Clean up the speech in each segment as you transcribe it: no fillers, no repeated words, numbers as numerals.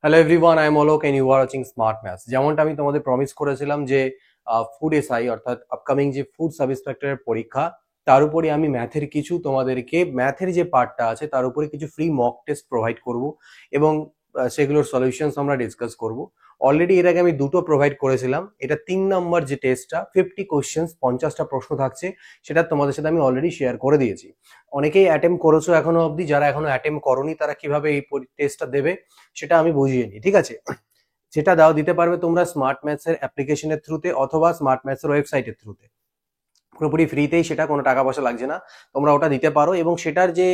Hello everyone, I am Alok and you are watching smart maths. যেমনটা আমি তোমাদের promise করেছিলাম যে ফুড এসআই অর্থাৎ আপকামিং যে ফুড সাব ইন্সপেক্টরের পরীক্ষা, তার উপরে আমি ম্যাথের কিছু তোমাদেরকে ম্যাথের যে পার্টটা আছে তার উপরে কিছু ফ্রি মক টেস্ট প্রোভাইড করব এবং সেগুলোর সলিউশনস আমরা ডিসকাস করব। অলরেডি এর আগে আমি দুটো প্রোভাইড করেছিলাম। এটা 3 নম্বর যে টেস্টটা 50 কোশ্চেন্স, 50টা প্রশ্ন থাকছে, সেটা তোমাদের সাথে আমি অলরেডি শেয়ার করে দিয়েছি। অনেকেই অ্যাটেম্প করেছো এখনো অবধি, যারা এখনো অ্যাটেম্প করোনি তারা কিভাবে এই টেস্টটা দেবে সেটা আমি বুঝিয়ে নিই, ঠিক আছে? সেটা দিতে পারবে তোমরা স্মার্ট ম্যাথস এর অ্যাপ্লিকেশনের থ্রুতে অথবা স্মার্ট ম্যাথস এর ওয়েবসাইটের থ্রুতে। পুরোপুরি ফ্রিতেই, সেটা কোনো টাকা পয়সা লাগছে না। তোমরা ওটা দিতে পারো এবং সেটার যে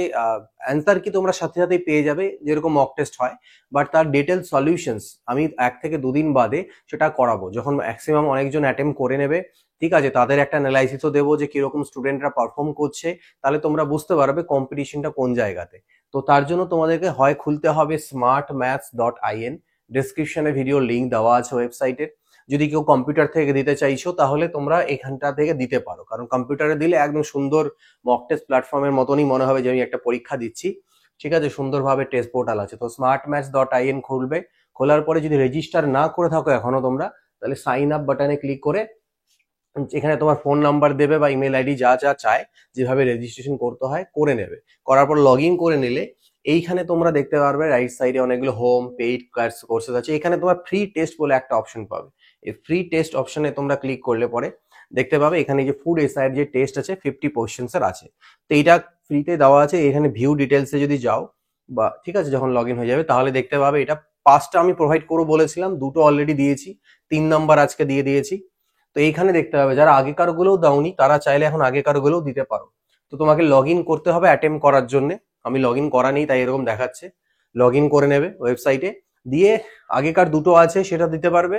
অ্যান্সার কি তোমরা সাথে সাথেই পেয়ে যাবে, যেরকম মক টেস্ট হয়, বাট তার ডিটেল সলিউশনস আমি 1 থেকে 2 দিন বাদে সেটা করাবো, যখন ম্যাক্সিমাম অনেকজন অ্যাটেম্প করে নেবে। ঠিক আছে, তাদের একটা অ্যানালাইসিসও দেবো যে কিরকম স্টুডেন্টরা পারফর্ম করছে, তাহলে তোমরা বুঝতে পারবে কম্পিটিশনটা কোন জায়গাতে। তো তার জন্য তোমাদেরকে হয় খুলতে হবে smartmaths.in, ডেসক্রিপশনে ভিডিও লিঙ্ক দেওয়া আছে ওয়েবসাইটের। যদি কেউ কম্পিউটার থেকে দিতে চাইছো তাহলে তোমরা এখানটা থেকে দিতে পারো, কারণ কম্পিউটারে দিলে একদম সুন্দর মক টেস্ট প্ল্যাটফর্মের মতনই মনে হবে যে আমি একটা পরীক্ষা দিচ্ছি। ঠিক আছে, সুন্দরভাবে টেস্ট পোর্টাল আছে। তো smartmaths.in খুলবে। খোলার পরে যদি রেজিস্টার না করে থাকো এখনো তোমরা, তাহলে সাইন আপ বাটনে ক্লিক করে এখানে তোমার ফোন নাম্বার দেবে বা ইমেল আইডি যা যা চায়, যেভাবে রেজিস্ট্রেশন করতে হয় করে নেবে। করার পর লগ ইন করে নিলে এইখানে তোমরা দেখতে পারবে রাইট সাইডে অনেকগুলো হোম পেইড কোর্সেস আছে। এখানে তোমার ফ্রি টেস্ট বলে একটা অপশন পাবে। এই ফ্রি টেস্ট অপশনে তোমরা ক্লিক করলে পরে দেখতে পাবে এখানে যে ফুড এসআই এর যে টেস্ট আছে 50 কোশ্চেন্স এর আছে। তো এইটা ফ্রিতে দেওয়া আছে। এখানে ভিউ ডিটেলসে যদি যাও বা ঠিক আছে যখন লগ ইন হয়ে যাবে তাহলে দেখতে পাবে এটা 5টা আমি প্রোভাইড করবো বলেছিলাম, 2টো অলরেডি দিয়েছি, 3 নম্বর আজকে দিয়ে দিয়েছি। তো এইখানে দেখতে হবে যারা আগেকার গুলোও দাওনি তারা চাইলে এখন আগেকার গুলোও দিতে পারো। তো তোমাকে লগ ইন করতে হবে অ্যাটেম্প করার জন্য। আমি লগ ইন করা নেই তাই এরকম দেখাচ্ছে। লগ ইন করে নেবে ওয়েবসাইটে, দিয়ে আগেকার দুটো আছে সেটা দিতে পারবে।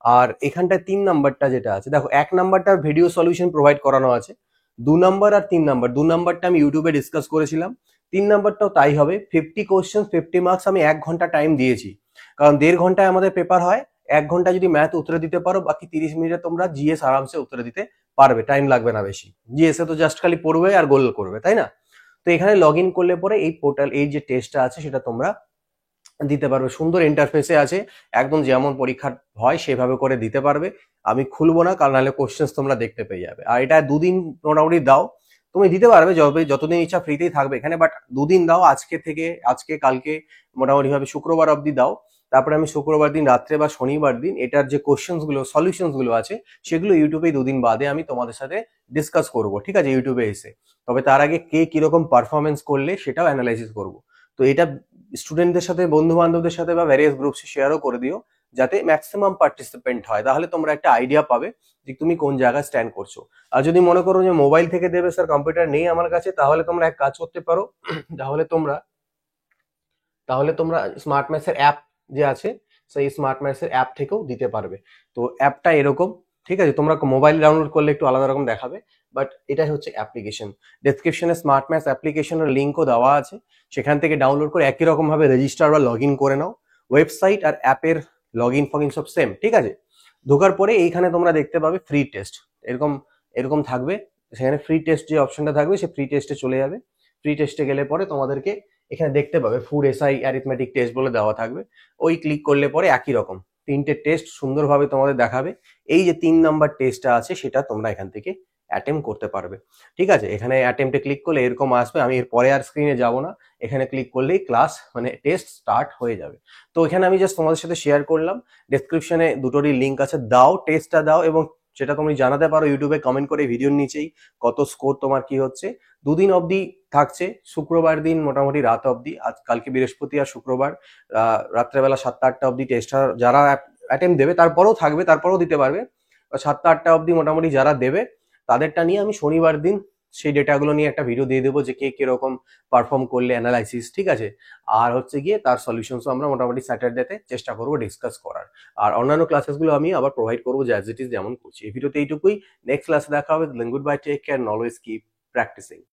আর এখানটায় 3 নম্বরটা যেটা আছে, দেখো 1 নম্বরটার ভিডিও সলিউশন প্রোভাইড করানো আছে। 2 নম্বর আর 3 নম্বর, 2 নম্বরটা আমি ইউটিউবে ডিসকাস করেছিলাম। 3 নম্বরটাও তাই হবে। 50 কোশ্চেন 50 মার্কস, আমি 1 ঘন্টা টাইম দিয়েছি, কারণ 1.5 ঘন্টায় আমাদের পেপার হয়। 1 ঘন্টা যদি ম্যাথ উত্তরে দিতে পারো, বাকি 30 মিনিটে তোমরা জিএস আরামসে উত্তরে দিতে পারবে, টাইম লাগবে না বেশি। জিএস এ তো জাস্ট খালি পড়বে আর গোল করবে, তাই না? তো এখানে লগ ইন করলে পরে এই পোর্টাল, এই যে টেস্টটা আছে সেটা তোমরা দিতে পারবে। সুন্দর ইন্টারফেসে আছে, একদম যেমন পরীক্ষা হয় সেভাবে করে দিতে পারবে। আমি খুলবো না, কারণ নাহলে কোশ্চেন্স তোমরা দেখতে পেয়ে যাবে। আর এটা 2 দিন মোটামুটি দাও, তুমি দিতে পারবে যতদিন ইচ্ছা ফ্রিতেই থাকবে এখানে, বাট 2 দিন দাও, আজকে থেকে, আজকে কালকে মোটামুটি ভাবে শুক্রবার অবধি দাও। তারপরে আমি শুক্রবার দিন রাত্রে বা শনিবার দিন এটার যে কোশ্চেন্স গুলো সলিউশনস গুলো আছে সেগুলো ইউটিউবে 2 দিন বাদে আমি তোমাদের সাথে ডিসকাস করব, ঠিক আছে, ইউটিউবে এসে। তবে তার আগে কে কিরকম পারফরমেন্স করলে সেটাও অ্যানালাইসিস করব। তো এটা স্টুডেন্টদের সাথে, বন্ধু বান্ধবদের সাথে বা ভ্যারিয়াস গ্রুপসে শেয়ারও করে দিও, যাতে ম্যাক্সিমাম পার্টিসিপেন্ট হয়। তাহলে তোমরা একটা আইডিয়া পাবে যে তুমি কোন জায়গায় স্ট্যান্ড করছো। আর যদি মনে করো যে মোবাইল থেকে দেবে, স্যার কম্পিউটার নেই আমার কাছে, তাহলে তোমরা এক কাজ করতে পারো। তাহলে তোমরা তাহলে তোমরা স্মার্ট ম্যাথস এর অ্যাপ যে আছে, সেই স্মার্ট ম্যাথস এর অ্যাপ থেকেও দিতে পারবে। তো অ্যাপটা এরকম, ঠিক আছে, তোমরা মোবাইল ডাউনলোড করলে একটু আলাদা রকম দেখাবে, বাট এটাই হচ্ছে অ্যাপ্লিকেশন। ডেসক্রিপশনে স্মার্ট ম্যাথস অ্যাপ্লিকেশনের লিঙ্কও দেওয়া আছে, সেখান থেকে ডাউনলোড করে একই রকম ভাবে রেজিস্টার বা লগ ইন করে নাও। ওয়েবসাইট আর অ্যাপের লগ ইন ফগ ইন সব সেম, ঠিক আছে। ঢোকার পরে এইখানে তোমরা দেখতে পাবে ফ্রি টেস্ট, এরকম এরকম থাকবে। সেখানে ফ্রি টেস্ট যে অপশনটা থাকবে সে ফ্রি টেস্টে চলে যাবে। ফ্রি টেস্টে গেলে পরে তোমাদেরকে এখানে দেখতে পাবে ফুড এসআই অ্যারিথমেটিক টেস্ট বলে দেওয়া থাকবে। ওই ক্লিক করলে পরে একই রকম 3টে টেস্ট সুন্দরভাবে তোমাদের দেখাবে। এই যে 3 নম্বর টেস্টটা আছে সেটা তোমরা এখান থেকে অ্যাটেম্প করতে পারবে, ঠিক আছে। এখানে অ্যাটেম্পটে ক্লিক করলে এরকম আসবে। আমি এর পরে আর স্ক্রিনে যাব না, এখানে ক্লিক করলেই ক্লাস মানে টেস্ট স্টার্ট হয়ে যাবে। তো এখানে আমি জাস্ট তোমাদের সাথে শেয়ার করলাম। ডেসক্রিপশনে দুটোরই লিঙ্ক আছে, দাও, টেস্টটা দাও, এবং সেটা তুমি জানাতে পারো ইউটিউবে কমেন্ট করে ভিডিওর নিচেই কত স্কোর তোমার কি হচ্ছে। 2 দিন অবধি থাকছে, শুক্রবার দিন মোটামুটি রাত অবধি, আজ কালকে বৃহস্পতি আর শুক্রবার রাত্রেবেলা 7টা-8টা অবধি টেস্ট যারা অ্যাটেম্প দেবে, তারপরেও থাকবে, তারপরেও দিতে পারবে। 7টা-8টা অবধি মোটামুটি যারা দেবে তাদেরটা নিয়ে আমি শনিবার দিন সেই ডেটাগুলো নিয়ে একটা ভিডিও দিয়ে দেবো যে কে কিরকম পারফর্ম করলে অ্যানালাইসিস, ঠিক আছে। আর হচ্ছে গিয়ে তার সলিউশনসও আমরা মোটামুটি স্যাটারডেতে চেষ্টা করবো ডিসকাস করার। আর অন্যান্য ক্লাসেসগুলো আমি আবার প্রোভাইড করবো অ্যাজ ইট ইজ যেমন করছি। এই ভিডিওতে এইটুকুই। নেক্সট ক্লাসে দেখা হবে। Good bye, take care, always keep practising.